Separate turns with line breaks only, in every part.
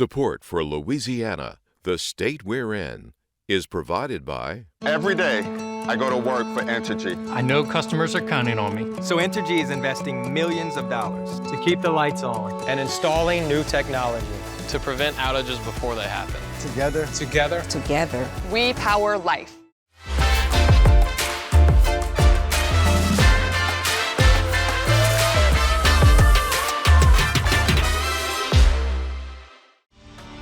Support for Louisiana, the state we're in, is provided by...
Every day, I go to work for Entergy.
I know customers are counting on me.
So Entergy is investing millions of dollars
to keep the lights on
and installing new technology
to prevent outages before they happen.
Together,
we power life.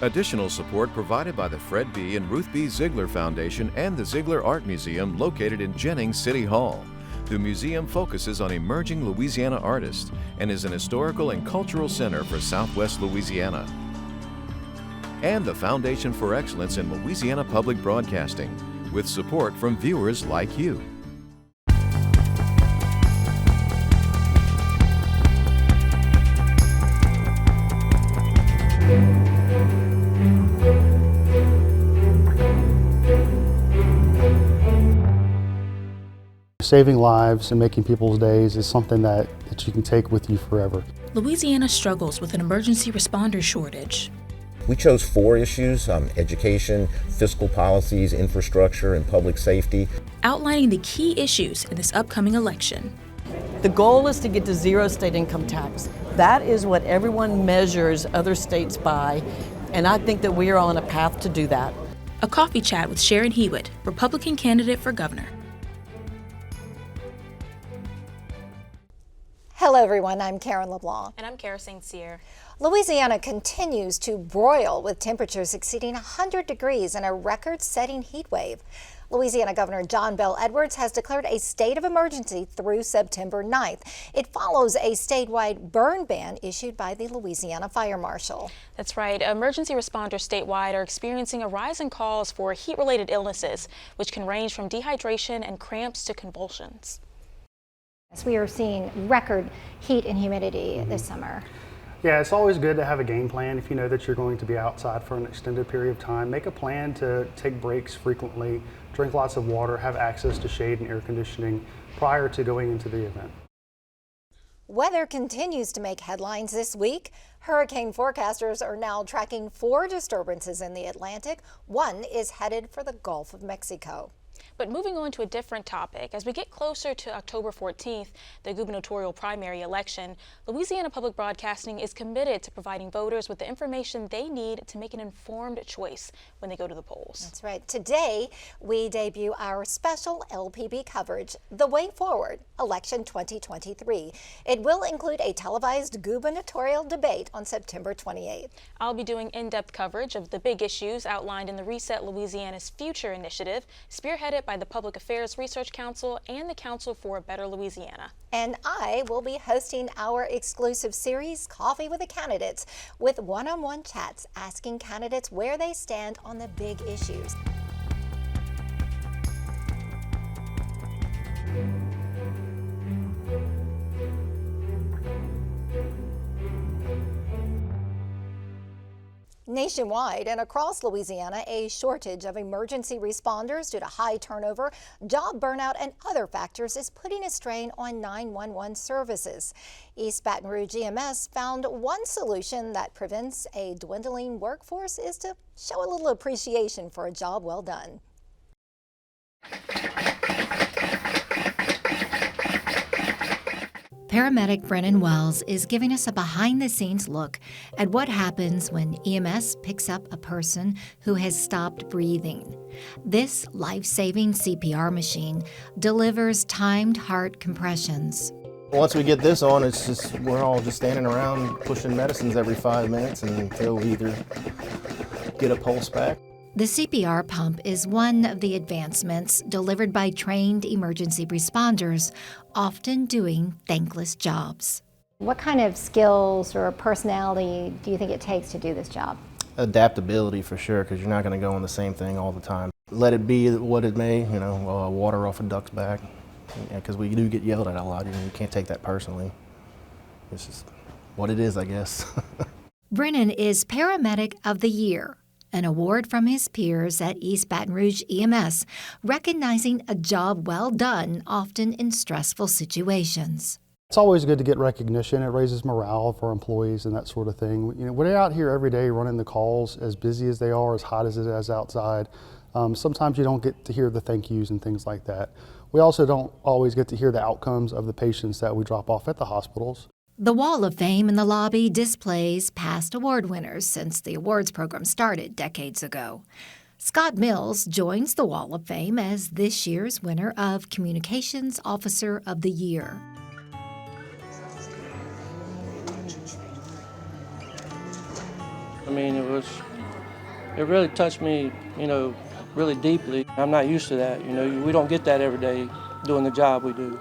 Additional support provided by the Fred B. and Ruth B. Ziegler Foundation and the Ziegler Art Museum located in Jennings City Hall. The museum focuses on emerging Louisiana artists and is an historical and cultural center for Southwest Louisiana. And the Foundation for Excellence in Louisiana Public Broadcasting, with support from viewers like you.
Saving lives and making people's days is something that you can take with you forever.
Louisiana struggles with an emergency responder shortage.
We chose 4 issues: education, fiscal policies, infrastructure, and public safety.
Outlining the key issues in this upcoming election.
The goal is to get to zero state income tax. That is what everyone measures other states by, and I think that we are on a path to do that.
A coffee chat with Sharon Hewitt, Republican candidate for governor.
Hello everyone, I'm Karen LeBlanc.
And I'm Kara St. Cyr.
Louisiana continues to broil with temperatures exceeding 100 degrees in a record-setting heat wave. Louisiana Governor John Bel Edwards has declared a state of emergency through September 9th. It follows a statewide burn ban issued by the Louisiana Fire Marshal.
That's right. Emergency responders statewide are experiencing a rise in calls for heat-related illnesses, which can range from dehydration and cramps to convulsions.
We are seeing record heat and humidity this summer.
Yeah, it's always good to have a game plan if you know that you're going to be outside for an extended period of time. Make a plan to take breaks frequently, drink lots of water, have access to shade and air conditioning prior to going into the event.
Weather continues to make headlines this week. Hurricane forecasters are now tracking 4 disturbances in the Atlantic. One is headed for the Gulf of Mexico.
But moving on to a different topic, as we get closer to October 14th, the gubernatorial primary election, Louisiana Public Broadcasting is committed to providing voters with the information they need to make an informed choice when they go to the polls.
That's right. Today, we debut our special LPB coverage, The Way Forward, Election 2023. It will include a televised gubernatorial debate on September 28th.
I'll be doing in-depth coverage of the big issues outlined in the Reset Louisiana's Future initiative, spearheaded by the Public Affairs Research Council and the Council for a Better Louisiana.
And I will be hosting our exclusive series, Coffee with the Candidates, with one-on-one chats asking candidates where they stand on the big issues. Nationwide and across Louisiana, a shortage of emergency responders due to high turnover, job burnout, and other factors is putting a strain on 911 services. East Baton Rouge EMS found one solution that prevents a dwindling workforce is to show a little appreciation for a job well done.
Paramedic Brennan Wells is giving us a behind-the-scenes look at what happens when EMS picks up a person who has stopped breathing. This life-saving CPR machine delivers timed heart compressions.
Once we get this on, we're all just standing around pushing medicines every 5 minutes until we either get a pulse back.
The CPR pump is one of the advancements delivered by trained emergency responders, often doing thankless jobs.
What kind of skills or personality do you think it takes to do this job?
Adaptability for sure, because you're not going to go on the same thing all the time. Let it be what it may, water off a duck's back, because we do get yelled at a lot. You can't take that personally. It's just what it is, I guess.
Brennan is Paramedic of the Year, an award from his peers at East Baton Rouge EMS, recognizing a job well done, often in stressful situations.
It's always good to get recognition. It raises morale for employees and that sort of thing. You know, when they're out here every day running the calls, as busy as they are, as hot as it is outside, sometimes you don't get to hear the thank yous and things like that. We also don't always get to hear the outcomes of the patients that we drop off at the hospitals.
The Wall of Fame in the lobby displays past award winners since the awards program started decades ago. Scott Mills joins the Wall of Fame as this year's winner of Communications Officer of the Year.
I mean, it really touched me, really deeply. I'm not used to that, we don't get that every day doing the job we do.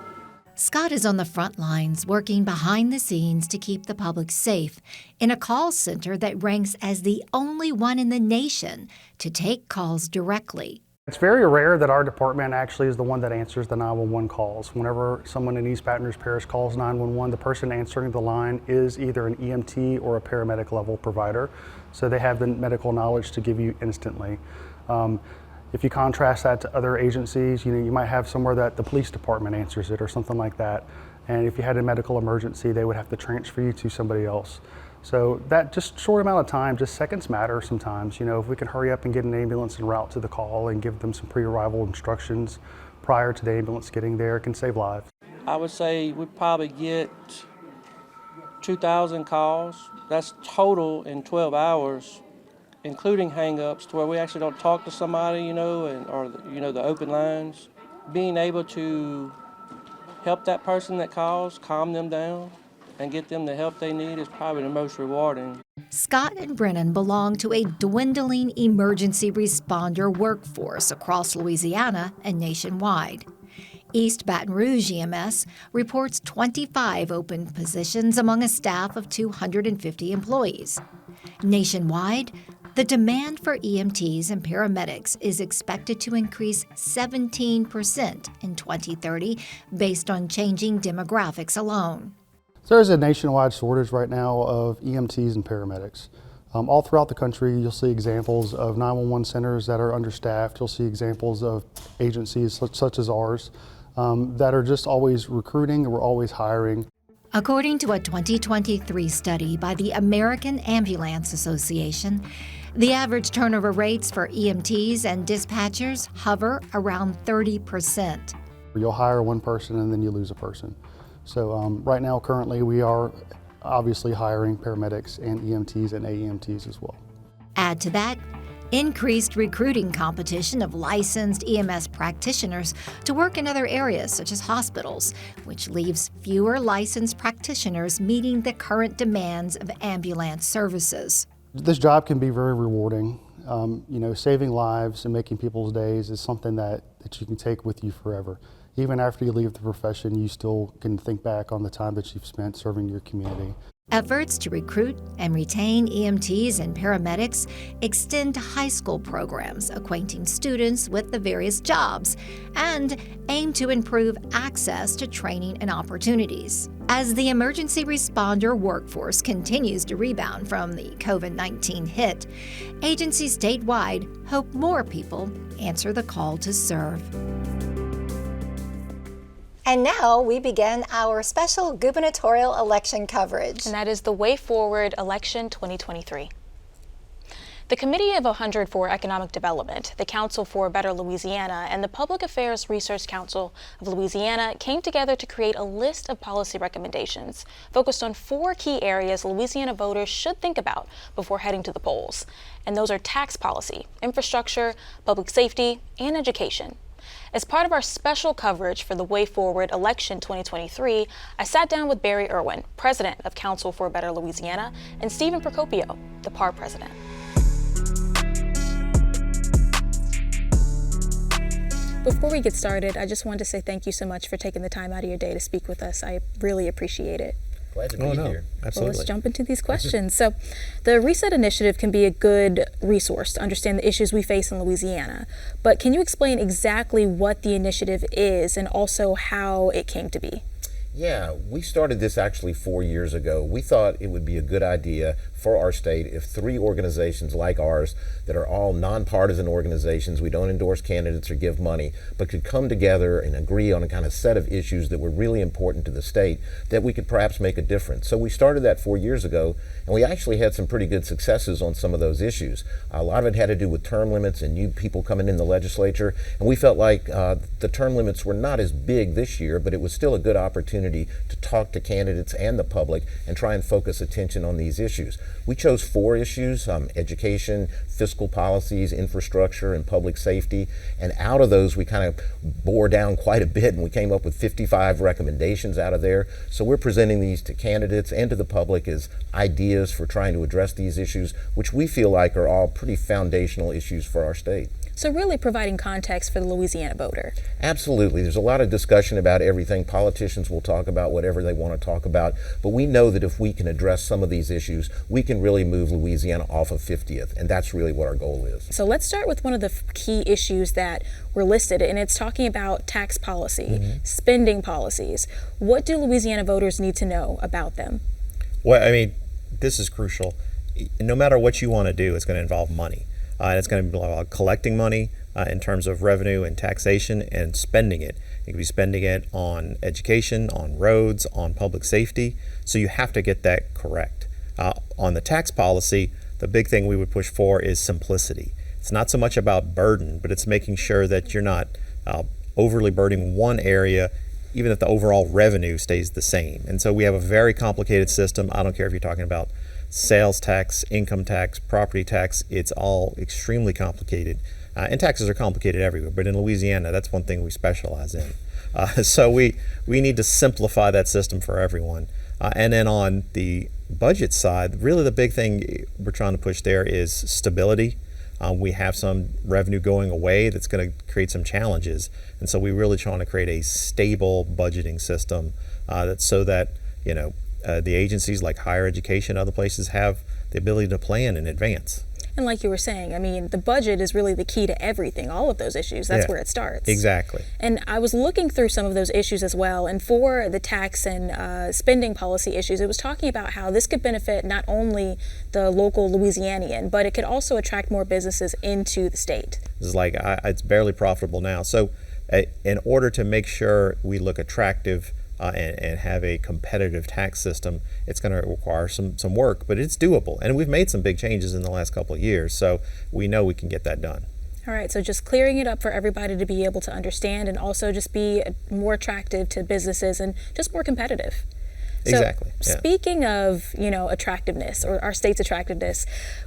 Scott is on the front lines working behind the scenes to keep the public safe in a call center that ranks as the only one in the nation to take calls directly.
It's very rare that our department actually is the one that answers the 911 calls. Whenever someone in East Baton Rouge Parish calls 911, the person answering the line is either an EMT or a paramedic level provider. So they have the medical knowledge to give you instantly. If you contrast that to other agencies, you might have somewhere that the police department answers it or something like that. And if you had a medical emergency, they would have to transfer you to somebody else. So that just short amount of time, just seconds matter sometimes. If we can hurry up and get an ambulance en route to the call and give them some pre-arrival instructions prior to the ambulance getting there, it can save lives.
I would say we probably get 2,000 calls. That's total in 12 hours, including hang-ups, to where we actually don't talk to somebody, or the open lines. Being able to help that person that calls, calm them down, and get them the help they need is probably the most rewarding.
Scott and Brennan belong to a dwindling emergency responder workforce across Louisiana and nationwide. East Baton Rouge EMS reports 25 open positions among a staff of 250 employees. Nationwide, the demand for EMTs and paramedics is expected to increase 17% in 2030 based on changing demographics alone.
There's a nationwide shortage right now of EMTs and paramedics. All throughout the country, you'll see examples of 911 centers that are understaffed. You'll see examples of agencies such as ours that are just always recruiting, and we're always hiring.
According to a 2023 study by the American Ambulance Association, the average turnover rates for EMTs and dispatchers hover around 30%.
You'll hire one person and then you lose a person. So right now, currently, we are obviously hiring paramedics and EMTs and AEMTs as well.
Add to that, increased recruiting competition of licensed EMS practitioners to work in other areas such as hospitals, which leaves fewer licensed practitioners meeting the current demands of ambulance services.
This job can be very rewarding. Saving lives and making people's days is something that you can take with you forever. Even after you leave the profession, you still can think back on the time that you've spent serving your community.
Efforts to recruit and retain EMTs and paramedics extend to high school programs acquainting students with the various jobs and aim to improve access to training and opportunities. As the emergency responder workforce continues to rebound from the COVID-19 hit, agencies statewide hope more people answer the call to serve.
And now we begin our special gubernatorial election coverage.
And that is the Way Forward Election 2023. The Committee of 100 for Economic Development, the Council for Better Louisiana, and the Public Affairs Research Council of Louisiana came together to create a list of policy recommendations focused on 4 key areas Louisiana voters should think about before heading to the polls. And those are tax policy, infrastructure, public safety, and education. As part of our special coverage for the Way Forward Election 2023, I sat down with Barry Irwin, president of Council for Better Louisiana, and Stephen Procopio, the PAR president. Before we get started, I just wanted to say thank you so much for taking the time out of your day to speak with us. I really appreciate it.
Glad to be here.
Absolutely. Well, let's jump into these questions. So, the Reset Initiative can be a good resource to understand the issues we face in Louisiana. But can you explain exactly what the initiative is and also how it came to be?
Yeah, we started this actually 4 years ago. We thought it would be a good idea for our state if 3 organizations like ours that are all nonpartisan organizations, we don't endorse candidates or give money, but could come together and agree on a kind of set of issues that were really important to the state, that we could perhaps make a difference. So we started that 4 years ago, and we actually had some pretty good successes on some of those issues. A lot of it had to do with term limits and new people coming in the legislature, and we felt like the term limits were not as big this year, but it was still a good opportunity to talk to candidates and the public and try and focus attention on these issues. We chose 4 issues: education, fiscal policies, infrastructure, and public safety. And out of those, we kind of bore down quite a bit, and we came up with 55 recommendations out of there. So we're presenting these to candidates and to the public as ideas for trying to address these issues, which we feel like are all pretty foundational issues for our state.
So really providing context for the Louisiana voter.
Absolutely. There's a lot of discussion about everything. Politicians will talk about whatever they want to talk about, but we know that if we can address some of these issues, we can really move Louisiana off of 50th, and that's really what our goal is.
So let's start with one of the key issues that were listed, and it's talking about tax policy, spending policies. What do Louisiana voters need to know about them?
Well, I mean, this is crucial. No matter what you want to do, it's going to involve money. And it's going to be about collecting money in terms of revenue and taxation and spending it. You could be spending it on education, on roads, on public safety. So you have to get that correct. On the tax policy, the big thing we would push for is simplicity. It's not so much about burden, but it's making sure that you're not overly burdening one area, even if the overall revenue stays the same. And so we have a very complicated system. I don't care if you're talking about sales tax, income tax, property tax, it's all extremely complicated. And taxes are complicated everywhere, but in Louisiana, that's one thing we specialize in. So we need to simplify that system for everyone. And then on the budget side, really the big thing we're trying to push there is stability. We have some revenue going away that's going to create some challenges. And so we're really trying to create a stable budgeting system that's so that, the agencies like higher education, other places have the ability to plan in advance.
And like you were saying, I mean, the budget is really the key to everything, all of those issues. That's where it starts.
Exactly.
And I was looking through some of those issues as well. And for the tax and spending policy issues, it was talking about how this could benefit not only the local Louisianian, but it could also attract more businesses into the state.
It's like it's barely profitable now. So in order to make sure we look attractive and have a competitive tax system, it's going to require some work, but it's doable. And we've made some big changes in the last couple of years, so we know we can get that done.
All right, so just clearing it up for everybody to be able to understand and also just be more attractive to businesses and just more competitive.
Exactly.
So speaking of, attractiveness or our state's attractiveness,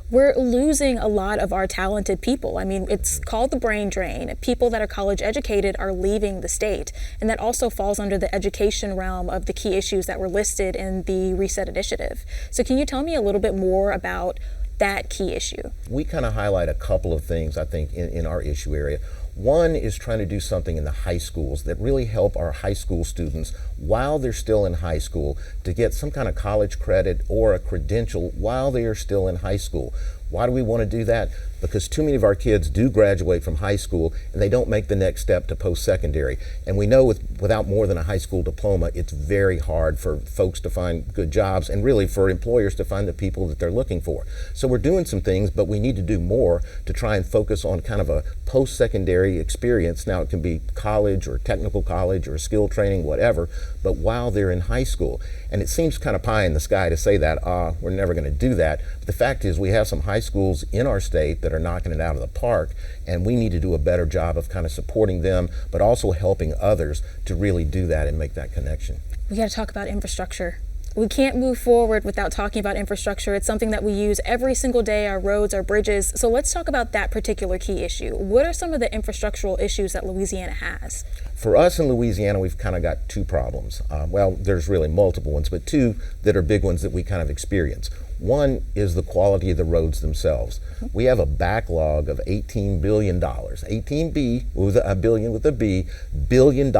we're losing a lot of our talented people. I mean, it's called the brain drain. People that are college educated are leaving the state, and that also falls under the education realm of the key issues that were listed in the Reset Initiative. So can you tell me a little bit more about that key issue?
We kind of highlight a couple of things, I think, in our issue area. One is trying to do something in the high schools that really help our high school students while they're still in high school to get some kind of college credit or a credential while they are still in high school. Why do we want to do that? Because too many of our kids do graduate from high school and they don't make the next step to post-secondary. And we know without more than a high school diploma, it's very hard for folks to find good jobs and really for employers to find the people that they're looking for. So we're doing some things, but we need to do more to try and focus on kind of a post-secondary experience. Now it can be college or technical college or skill training, whatever, but while they're in high school. And it seems kind of pie in the sky to say that, we're never going to do that. But the fact is we have some high schools in our state that are knocking it out of the park, and we need to do a better job of kind of supporting them, but also helping others to really do that and make that connection.
We got to talk about infrastructure. We can't move forward without talking about infrastructure. It's something that we use every single day, our roads, our bridges. So let's talk about that particular key issue. What are some of the infrastructural issues that Louisiana has?
For us in Louisiana, we've kind of got two problems. Well, there's really multiple ones, but two that are big ones that we kind of experience. One is the quality of the roads themselves. We have a backlog of $18 billion, 18B with a billion with a B, $billion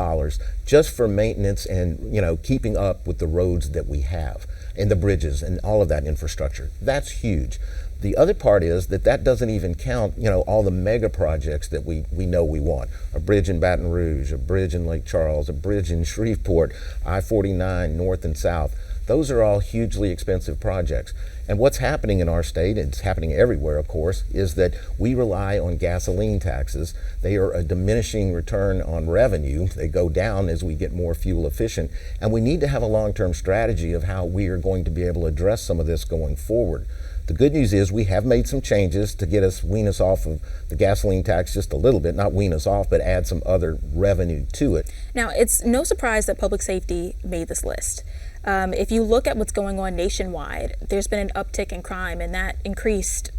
just for maintenance and keeping up with the roads that we have and the bridges and all of that infrastructure. That's huge. The other part is that doesn't even count, all the mega projects that we know we want. A bridge in Baton Rouge, a bridge in Lake Charles, a bridge in Shreveport, I-49 north and south. Those are all hugely expensive projects. And what's happening in our state, and it's happening everywhere, of course, is that we rely on gasoline taxes. They are a diminishing return on revenue. They go down as we get more fuel efficient. And we need to have a long-term strategy of how we are going to be able to address some of this going forward. The good news is we have made some changes to wean us off of the gasoline tax just a little bit, not wean us off, but add some other revenue to it.
Now, it's no surprise that public safety made this list. If you look at what's going on nationwide, there's been an uptick in crime, and that increased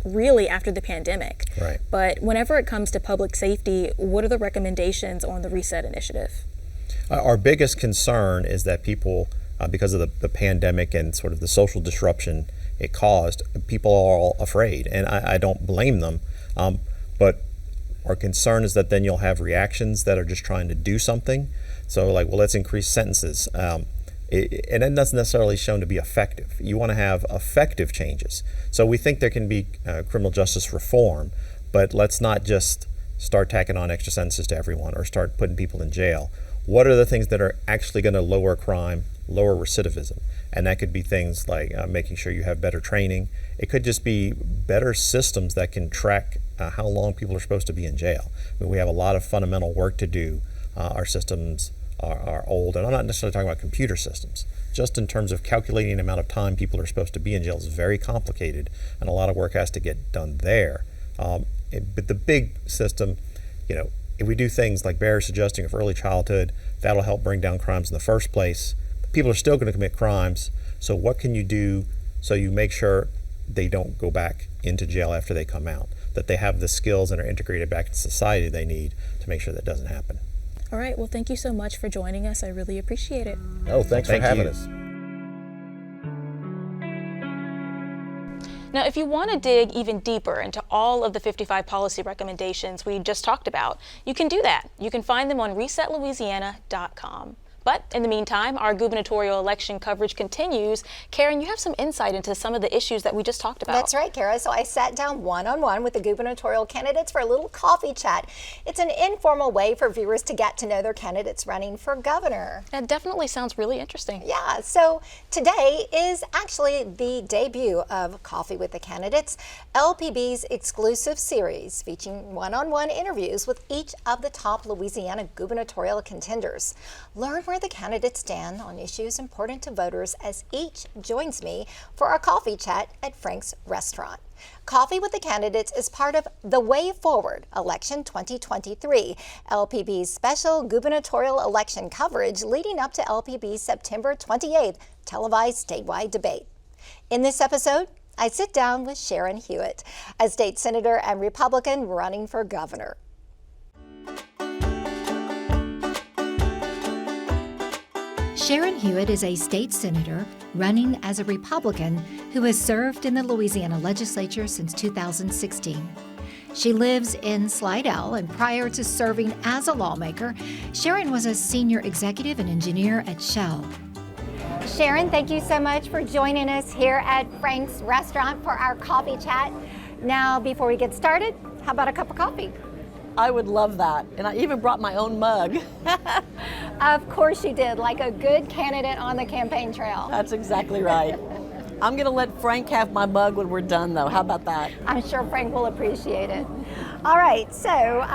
really after the pandemic.
Right.
But whenever it comes to public safety, what are the recommendations on the Reset Initiative?
Our biggest concern is that people, because of the pandemic and sort of the social disruption it caused, people are all afraid, and I don't blame them. But our concern is that then you'll have reactions that are just trying to do something. So like, well, let's increase sentences. And it doesn't necessarily shown to be effective. You want to have effective changes. So we think there can be criminal justice reform, but let's not just start tacking on extra sentences to everyone or start putting people in jail. What are the things that are actually going to lower crime, lower recidivism? And that could be things like making sure you have better training. It could just be better systems that can track how long people are supposed to be in jail. I mean, we have a lot of fundamental work to do. Our systems are old, and I'm not necessarily talking about computer systems. Just in terms of calculating the amount of time people are supposed to be in jail is very complicated, and a lot of work has to get done there. But the big system, if we do things like barrier suggesting of early childhood, that'll help bring down crimes in the first place. People are still going to commit crimes, so what can you do so you make sure they don't go back into jail after they come out, that they have the skills and are integrated back into society they need to make sure that doesn't happen.
All right, well, thank you so much for joining us. I really appreciate it.
Oh, thanks for having us.
Now, if you want to dig even deeper into all of the 55 policy recommendations we just talked about, you can do that. You can find them on resetlouisiana.com. But in the meantime, our gubernatorial election coverage continues. Karen, you have some insight into some of the issues that we just talked about.
That's right, Kara. So I sat down one-on-one with the gubernatorial candidates for a little coffee chat. It's an informal way for viewers to get to know their candidates running for governor.
That definitely sounds really interesting.
Yeah, so today is actually the debut of Coffee with the Candidates, LPB's exclusive series featuring one-on-one interviews with each of the top Louisiana gubernatorial contenders. Learn where the candidates stand on issues important to voters as each joins me for our coffee chat at Frank's Restaurant. Coffee with the Candidates is part of The Way Forward Election 2023, LPB's special gubernatorial election coverage leading up to LPB's September 28th televised statewide debate. In this episode, I sit down with Sharon Hewitt, a state senator and Republican running for governor.
Sharon Hewitt is a state senator running as a Republican who has served in the Louisiana legislature since 2016. She lives in Slidell, and prior to serving as a lawmaker, Sharon was a senior executive and engineer at Shell.
Sharon, thank you so much for joining us here at Frank's Restaurant for our coffee chat. Now, before we get started, how about a cup of coffee?
I would love that. And I even brought my own mug.
Of course you did, like a good candidate on the campaign trail.
That's exactly right. I'm going to let Frank have my mug when we're done, though. How about that?
I'm sure Frank will appreciate it. All right, so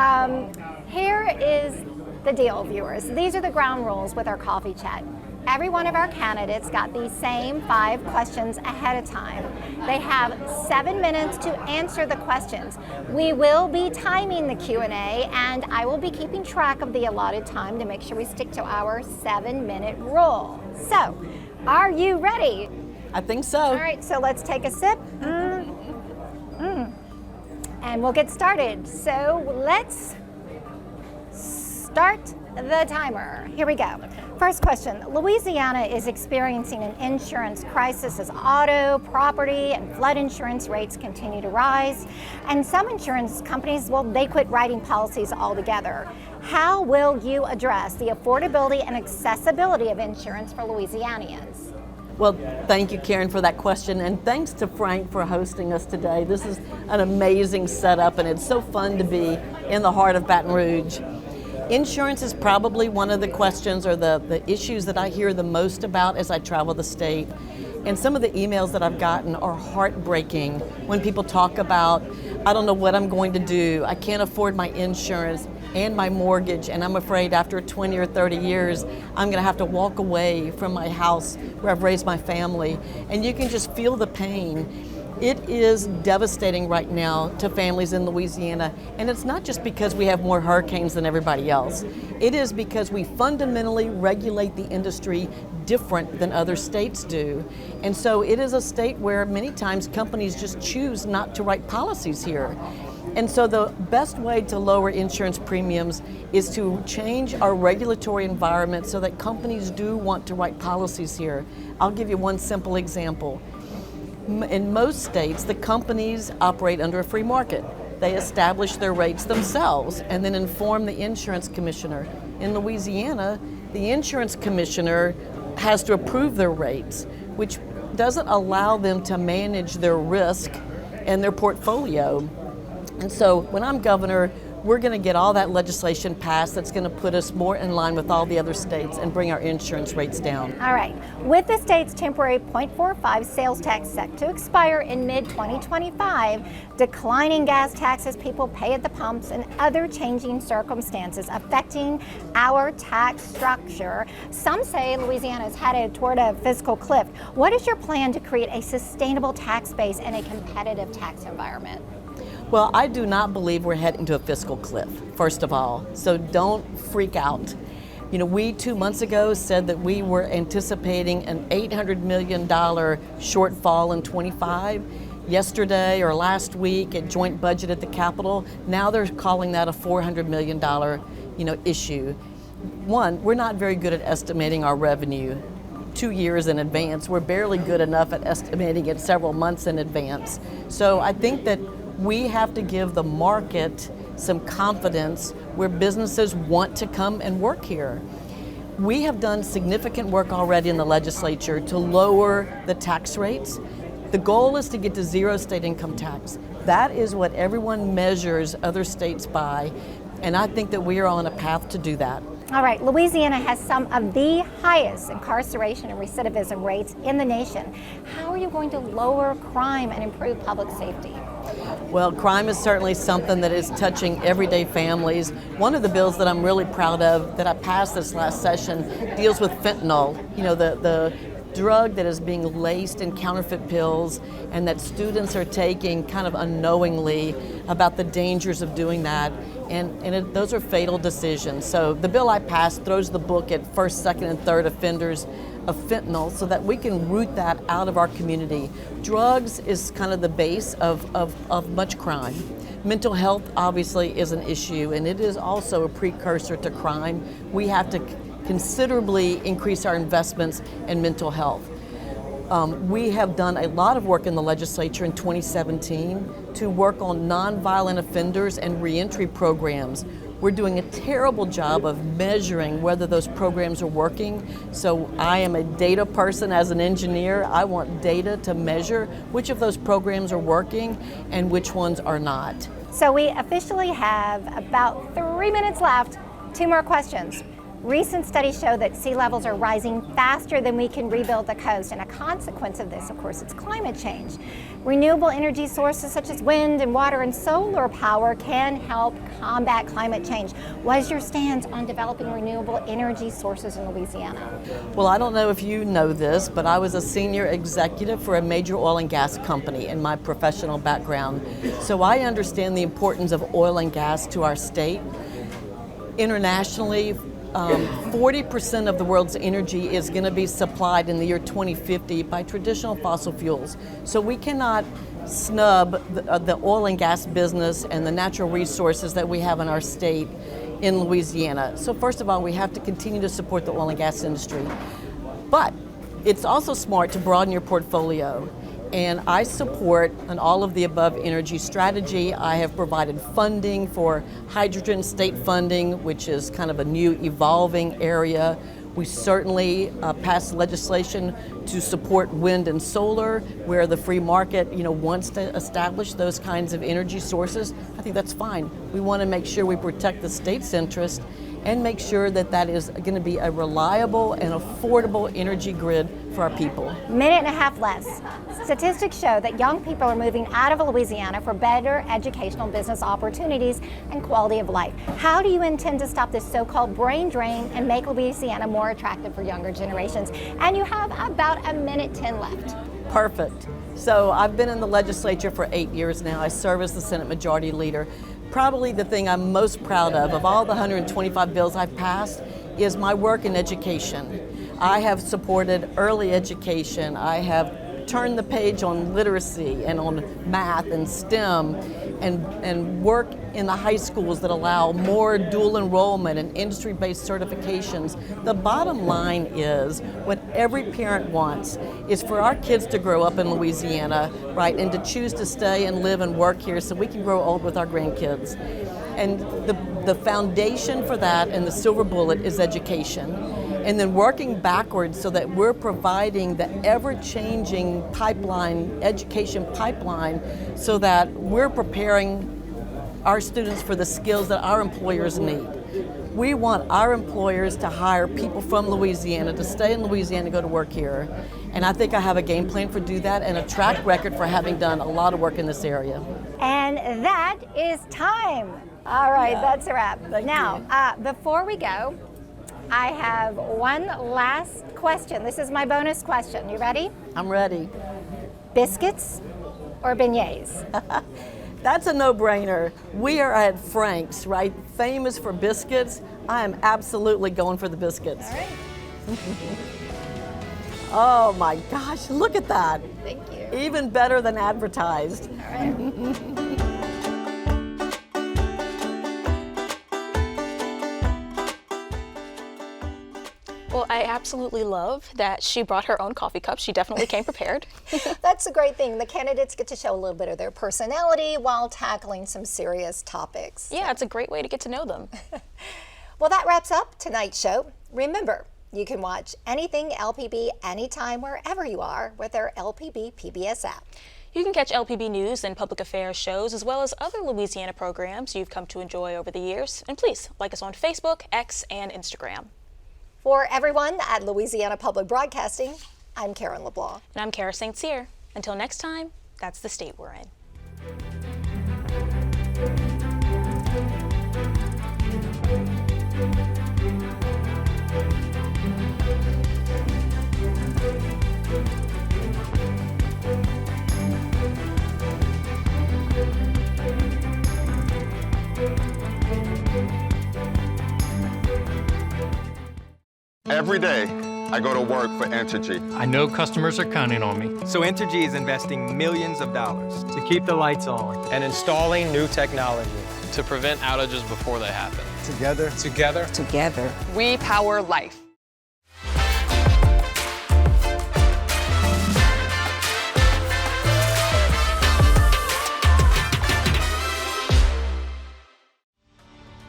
here is the deal, viewers. These are the ground rules with our coffee chat. Every one of our candidates got these same 5 questions ahead of time. They have 7 minutes to answer the questions. We will be timing the Q&A, and I will be keeping track of the allotted time to make sure we stick to our 7-minute rule. So, are you ready?
I think so.
All right, so let's take a sip. And we'll get started. So let's start the timer. Here we go. First question. Louisiana is experiencing an insurance crisis as auto, property, and flood insurance rates continue to rise. And some insurance companies, well, they quit writing policies altogether. How will you address the affordability and accessibility of insurance for Louisianians?
Well, thank you, Karen, for that question, and thanks to Frank for hosting us today. This is an amazing setup, and it's so fun to be in the heart of Baton Rouge. Insurance is probably one of the questions or the issues that I hear the most about as I travel the state. And some of the emails that I've gotten are heartbreaking when people talk about, I don't know what I'm going to do, I can't afford my insurance and my mortgage, and I'm afraid after 20 or 30 years, I'm gonna have to walk away from my house where I've raised my family. And you can just feel the pain. It is devastating right now to families in Louisiana, and it's not just because we have more hurricanes than everybody else. It is because we fundamentally regulate the industry different than other states do. And so it is a state where many times companies just choose not to write policies here. And so the best way to lower insurance premiums is to change our regulatory environment so that companies do want to write policies here. I'll give you one simple example. In most states, the companies operate under a free market. They establish their rates themselves and then inform the insurance commissioner. In Louisiana, the insurance commissioner has to approve their rates, which doesn't allow them to manage their risk and their portfolio. And so when I'm governor, we're going to get all that legislation passed that's going to put us more in line with all the other states and bring our insurance rates down.
All right. With the state's temporary 0.45 sales tax set to expire in mid-2025, declining gas taxes people pay at the pumps, and other changing circumstances affecting our tax structure, some say Louisiana is headed toward a fiscal cliff. What is your plan to create a sustainable tax base and a competitive tax environment?
Well, I do not believe we're heading to a fiscal cliff, first of all, so don't freak out. You know, we 2 months ago said that we were anticipating an $800 million shortfall in 25. Yesterday or last week at joint budget at the Capitol, now they're calling that a $400 million, issue. One, we're not very good at estimating our revenue 2 years in advance. We're barely good enough at estimating it several months in advance. So I think that we have to give the market some confidence where businesses want to come and work here. We have done significant work already in the legislature to lower the tax rates. The goal is to get to zero state income tax. That is what everyone measures other states by, and I think that we are on a path to do that.
All right, Louisiana has some of the highest incarceration and recidivism rates in the nation. How are you going to lower crime and improve public safety?
Well, crime is certainly something that is touching everyday families. One of the bills that I'm really proud of that I passed this last session deals with fentanyl, the drug that is being laced in counterfeit pills and that students are taking kind of unknowingly about the dangers of doing that. And those are fatal decisions. So the bill I passed throws the book at first, second, and third offenders of fentanyl so that we can root that out of our community. Drugs is kind of the base of much crime. Mental health obviously is an issue, and it is also a precursor to crime. We have to considerably increase our investments in mental health. We have done a lot of work in the legislature in 2017 to work on nonviolent offenders and reentry programs. We're doing a terrible job of measuring whether those programs are working. So I am a data person as an engineer. I want data to measure which of those programs are working and which ones are not.
So we officially have about 3 minutes left. 2 more questions. Recent studies show that sea levels are rising faster than we can rebuild the coast, and a consequence of this, of course, is climate change. Renewable energy sources such as wind and water and solar power can help combat climate change. What is your stance on developing renewable energy sources in Louisiana?
Well, I don't know if you know this, but I was a senior executive for a major oil and gas company in my professional background. So I understand the importance of oil and gas to our state. Internationally, 40% of the world's energy is going to be supplied in the year 2050 by traditional fossil fuels. So we cannot snub the oil and gas business and the natural resources that we have in our state in Louisiana. So first of all, we have to continue to support the oil and gas industry. But it's also smart to broaden your portfolio. And I support an all of the above energy strategy. I have provided funding for hydrogen state funding, which is kind of a new evolving area. We certainly passed legislation to support wind and solar, where the free market, wants to establish those kinds of energy sources. I think that's fine. We want to make sure we protect the state's interest and make sure that that is going to be a reliable and affordable energy grid for our people.
Minute and a half less. Statistics show that young people are moving out of Louisiana for better educational business opportunities and quality of life. How do you intend to stop this so-called brain drain and make Louisiana more attractive for younger generations? And you have about a minute 10 left.
Perfect. So I've been in the legislature for 8 years now. I serve as the Senate Majority Leader. Probably the thing I'm most proud of all the 125 bills I've passed, is my work in education. I have supported early education. I have turned the page on literacy and on math and STEM and work in the high schools that allow more dual enrollment and industry-based certifications. The bottom line is what every parent wants is for our kids to grow up in Louisiana, right, and to choose to stay and live and work here so we can grow old with our grandkids. And the foundation for that and the silver bullet is education. And then working backwards so that we're providing the ever-changing pipeline, education pipeline, so that we're preparing our students for the skills that our employers need. We want our employers to hire people from Louisiana, to stay in Louisiana, go to work here. And I think I have a game plan for do that and a track record for having done a lot of work in this area.
And that is time. All right, that's a wrap. Now, before we go, I have one last question. This is my bonus question. You ready?
I'm ready.
Biscuits or beignets?
That's a no-brainer. We are at Frank's, right? Famous for biscuits. I am absolutely going for the biscuits.
All right.
Oh my gosh, look at that.
Thank you.
Even better than advertised.
All right.
Well, I absolutely love that she brought her own coffee cup. She definitely came prepared.
That's a great thing. The candidates get to show a little bit of their personality while tackling some serious topics.
Yeah, it's a great way to get to know them.
Well, that wraps up tonight's show. Remember, you can watch anything LPB anytime, wherever you are, with our LPB PBS app.
You can catch LPB news and public affairs shows, as well as other Louisiana programs you've come to enjoy over the years. And please like us on Facebook, X, and Instagram.
For everyone at Louisiana Public Broadcasting, I'm Karen LeBlanc.
And I'm Kara St. Cyr. Until next time, that's the state we're in.
Every day, I go to work for Entergy.
I know customers are counting on me.
So Entergy is investing millions of dollars
To keep the lights on.
and installing new technology.
To prevent outages before they happen.
Together.
We power life.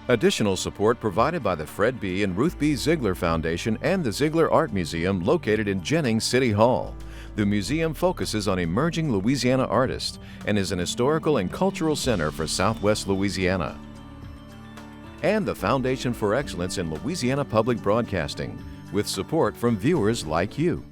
Additional support provided by the Fred B. and Ruth B. Ziegler Foundation and the Ziegler Art Museum located in Jennings City Hall. The museum focuses on emerging Louisiana artists and is an historical and cultural center for Southwest Louisiana. And the Foundation for Excellence in Louisiana Public Broadcasting, with support from viewers like you.